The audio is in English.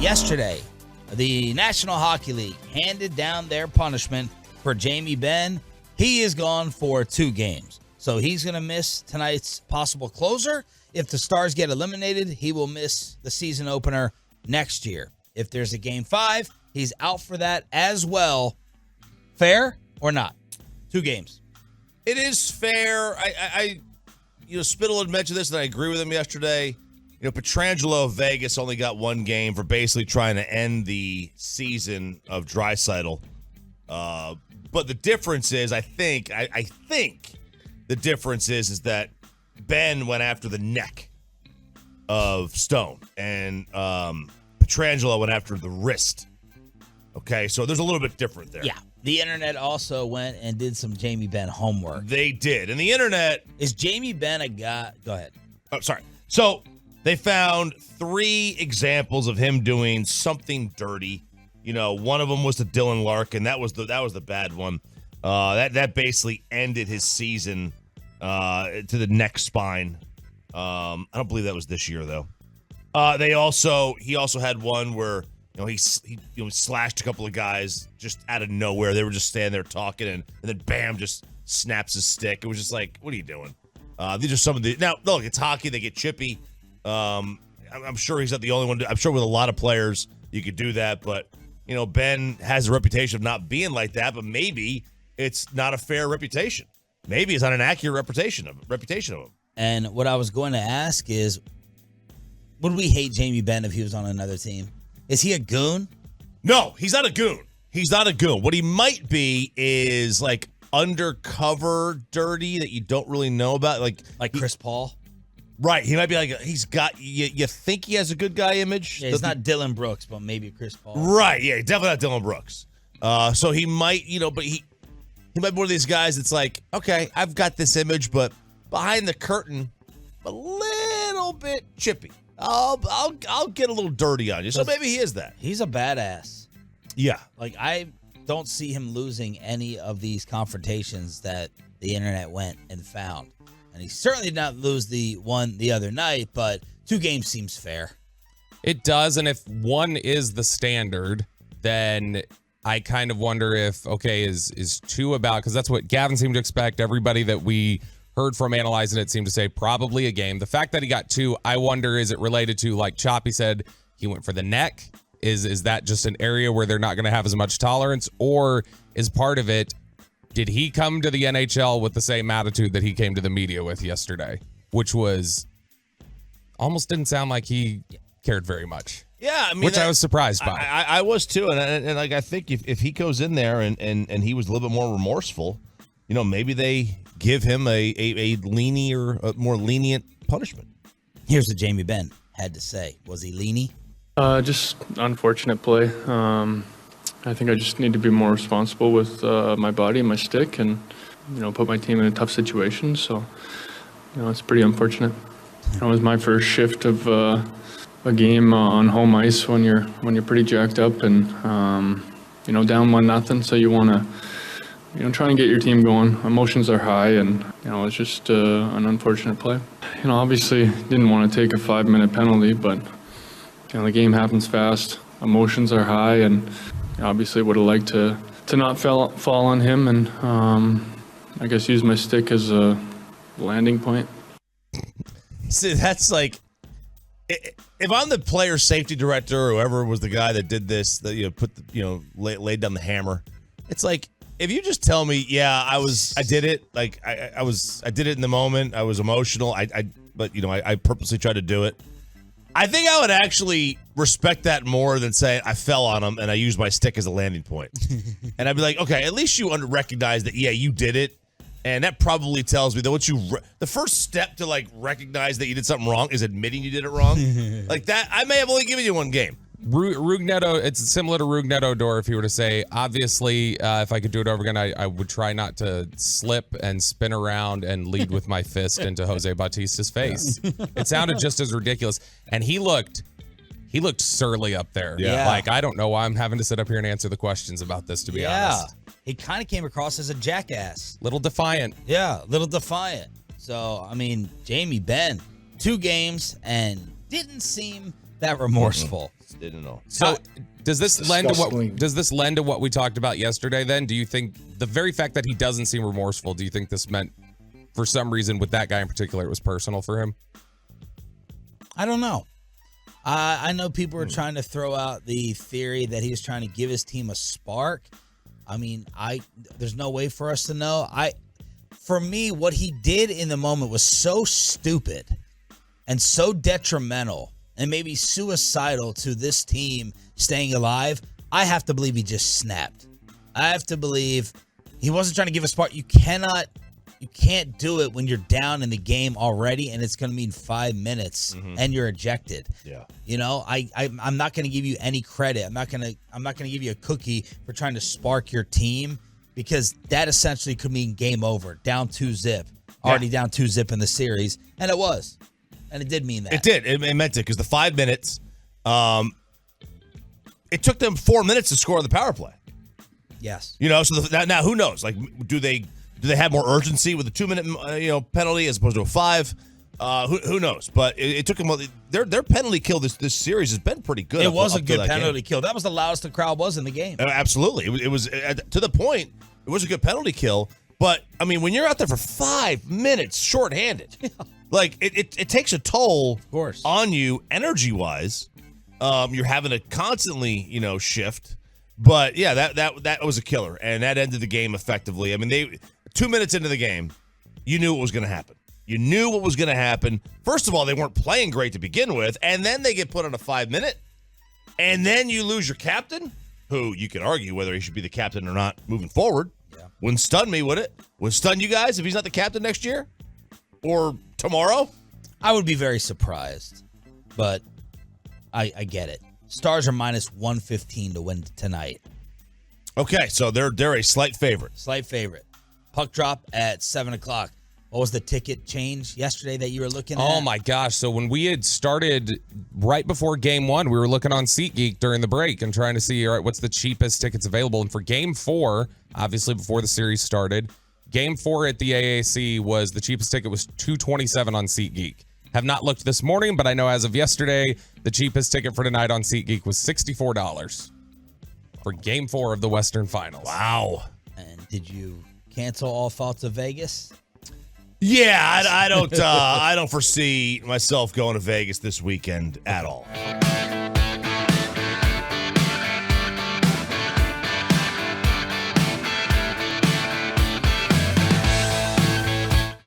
yesterday, the National Hockey League handed down their punishment for Jamie Benn. He is gone for 2 games. So he's going to miss tonight's possible closer. If the Stars get eliminated, he will miss the season opener next year. If there's a Game 5, he's out for that as well. Fair or not? 2 games. It is fair. Spittle had mentioned this, and I agree with him yesterday. Pietrangelo of Vegas only got 1 game for basically trying to end the season of Draisaitl. But the difference is, I think the difference is that Ben went after the neck of Stone, and Pietrangelo went after the wrist. Okay, so there's a little bit different there. Yeah. The internet also went and did some Jamie Benn homework. They did. And the internet... Is Jamie Benn a guy... Go ahead. Oh, sorry. So they found 3 examples of him doing something dirty. One of them was to Dylan Larkin. That was the bad one. That basically ended his season to the neck spine. I don't believe that was this year, though. He also had one where... he slashed a couple of guys just out of nowhere. They were just standing there talking, and then bam, just snaps his stick. It was just like, what are you doing? These are some of the... Now, look, it's hockey. They get chippy. I'm sure he's not the only one. I'm sure with a lot of players you could do that, but, Ben has a reputation of not being like that, but maybe it's not a fair reputation. Maybe it's not an accurate reputation of him. And what I was going to ask is, would we hate Jamie Benn if he was on another team? Is he a goon? No, he's not a goon. He's not a goon. What he might be is like undercover dirty that you don't really know about. Like Chris Paul? Right. He might be like, he's got, you think he has a good guy image? Yeah, he's not Dylan Brooks, but maybe Chris Paul. Right. Yeah, definitely not Dylan Brooks. So he might, but he might be one of these guys that's like, okay, I've got this image, but behind the curtain, a little bit chippy. I'll get a little dirty on you. So maybe he is that. He's a badass. Yeah. I don't see him losing any of these confrontations that the internet went and found. And he certainly did not lose the one the other night, but 2 games seems fair. It does, and if 1 is the standard, then I kind of wonder if, is 2 about, because that's what Gavin seemed to expect. Everybody that we heard from analyzing it seemed to say probably a game. The fact that he got 2, I wonder, is it related to, like Choppy said, he went for the neck? Is that just an area where they're not going to have as much tolerance? Or is part of it, did he come to the NHL with the same attitude that he came to the media with yesterday? Which was, almost didn't sound like he cared very much. Yeah, I mean, which I was surprised by. I was too, and I think if he goes in there and he was a little bit more remorseful, maybe they give him a more lenient punishment. Here's what Jamie Benn had to say. Was he lenient? Just unfortunate play. I think I just need to be more responsible with my body and my stick, and put my team in a tough situation. So, it's pretty unfortunate. It was my first shift of a game on home ice when you're pretty jacked up and down 1-0. So you want to try and get your team going. Emotions are high, and it's just an unfortunate play. Obviously didn't want to take a 5-minute penalty, but the game happens fast. Emotions are high, and obviously would have liked to not fall on him, and I guess use my stick as a landing point. See, that's like, if I'm the player safety director or whoever was the guy that did this, that laid down the hammer, it's like, if you just tell me, yeah, I did it, like I did it in the moment, I was emotional, but I purposely tried to do it. I think I would actually respect that more than saying I fell on him and I used my stick as a landing point. And I'd be like, okay, at least you recognize that, yeah, you did it. And that probably tells me that the first step to recognize that you did something wrong is admitting you did it wrong. Like that, I may have only given you 1 game. Rugneto, it's similar to Rugneto Odor if you were to say, obviously, if I could do it over again, I would try not to slip and spin around and lead with my fist into Jose Bautista's face. It sounded just as ridiculous. And he looked surly up there. Yeah. Like, I don't know why I'm having to sit up here and answer the questions about this, to be honest. He kind of came across as a jackass. Little defiant. Yeah, little defiant. So, Jamie Benn, 2 games and didn't seem that remorseful. Didn't know. So does this lend Disgusting. to what we talked about yesterday then? Do you think the very fact that he doesn't seem remorseful, do you think this meant for some reason with that guy in particular it was personal for him? I don't know. I know people are trying to throw out the theory that he was trying to give his team a spark. I mean, there's no way for us to know. For me, what he did in the moment was so stupid and so detrimental and maybe suicidal to this team staying alive. I have to believe he just snapped. I have to believe he wasn't trying to give a spark. You can't do it when you're down in the game already, and it's going to mean 5 minutes and you're ejected. Yeah. You know, I'm not going to give you any credit. I'm not going to give you a cookie for trying to spark your team, because that essentially could mean game over, down 2-0, already down 2-0 in the series, and it was. And it did mean that. It did. It meant it, because the 5 minutes, it took them 4 minutes to score on the power play. Yes. You know, so now who knows? Like, do they have more urgency with a 2-minute penalty as opposed to a 5? Who knows? But it took them. Their penalty kill this series has been pretty good. It was a good penalty kill. That was the loudest the crowd was in the game. Absolutely, it was to the point. It was a good penalty kill. But I mean, when you're out there for 5 minutes shorthanded, like it takes a toll, of course, on you energy wise. You're having to constantly shift. But yeah, that was a killer, and that ended the game effectively. I mean, 2 minutes into the game, you knew what was going to happen. You knew what was going to happen. First of all, they weren't playing great to begin with, and then they get put on a 5 minute, and then you lose your captain, who you could argue whether he should be the captain or not moving forward. Yeah. Wouldn't stun me, would it? Would stun you guys if he's not the captain next year or tomorrow? I would be very surprised, but I get it. Stars are minus 115 to win tonight. Okay, so they're a slight favorite. Slight favorite. Puck drop at 7 o'clock. What was the ticket change yesterday that you were looking at? Oh, my gosh. So when we had started right before Game 1, we were looking on SeatGeek during the break and trying to see, all right, what's the cheapest tickets available? And for Game 4, obviously before the series started, Game 4 at the AAC was the cheapest ticket was $227 on SeatGeek. Have not looked this morning, but I know as of yesterday, the cheapest ticket for tonight on SeatGeek was $64 for Game 4 of the Western Finals. Wow. And did you cancel all thoughts of Vegas? Yeah, I don't foresee myself going to Vegas this weekend at all.